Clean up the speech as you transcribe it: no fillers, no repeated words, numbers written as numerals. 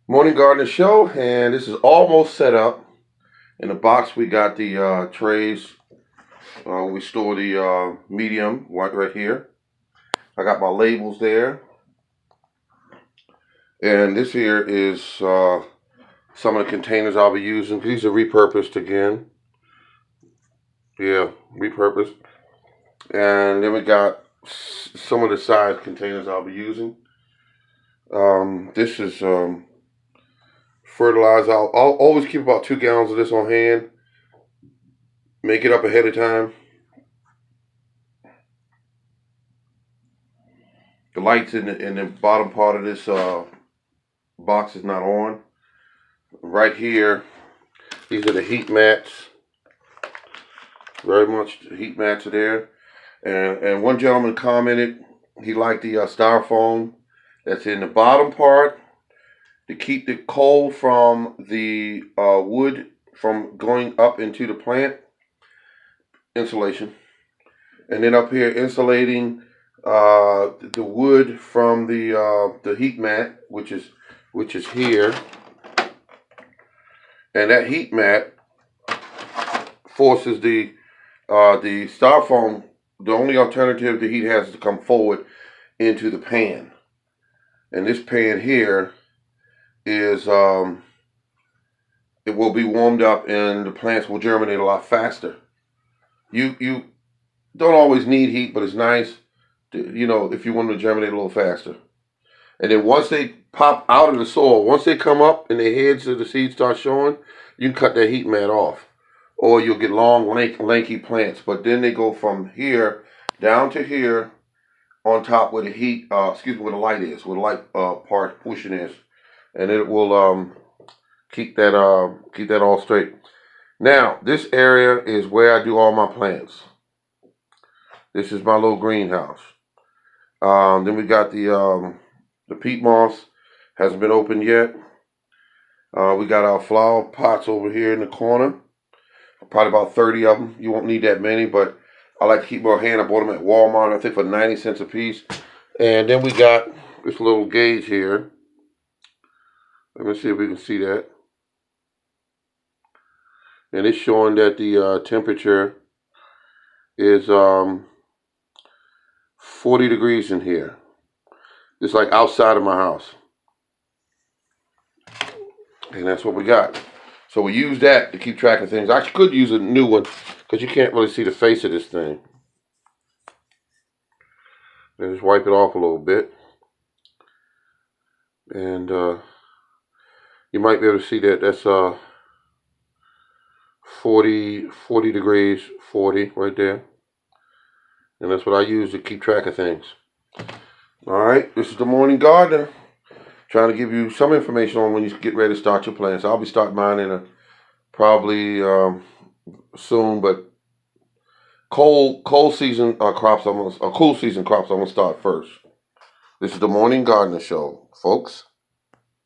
Morning Gardener Show, and this is almost set up. In the box, we got the trays. We store the medium right here. I got my labels there, and this here is some of the containers I'll be using. These are repurposed again. Yeah, repurposed. And then we got some of the size containers I'll be using. This is fertilizer. I'll always keep about 2 gallons of this on hand. Make it up ahead of time. The lights in the bottom part of this box is not on. Right here, these are the heat mats. Very much heat mats are there. And one gentleman commented he liked the styrofoam that's in the bottom part to keep the cold from the wood from going up into the plant. Insulation. And then up here insulating the wood from the heat mat, which is here, and that heat mat forces the styrofoam. The only alternative the heat has is to come forward into the pan, and this pan here is it will be warmed up, and the plants will germinate a lot faster. You don't always need heat, but it's nice. If you want them to germinate a little faster. And then once they pop out of the soil, once they come up and their heads of the seeds start showing, you can cut that heat mat off. Or you'll get long, lanky plants. But then they go from here down to here on top where the heat, where the light is, where the light part portion is. And it will keep that all straight. Now, this area is where I do all my plants. This is my little greenhouse. Then we got the peat moss, hasn't been opened yet. We got our flower pots over here in the corner. Probably about 30 of them. You won't need that many, but I like to keep more hand. I bought them at Walmart, I think for 90 cents a piece. And then we got this little gauge here. Let me see if we can see that. And it's showing that the temperature is 40 degrees in here. It's like outside of my house. And that's what we got. So we use that to keep track of things. I could use a new one because you can't really see the face of this thing. And just wipe it off a little bit. And you might be able to see that that's 40 degrees, 40 right there. And that's what I use to keep track of things. Alright, this is the Morning Gardener. Trying to give you some information on when you get ready to start your plants. I'll be starting mine in probably soon, but cool season crops I'm gonna start first. This is the Morning Gardener Show, folks.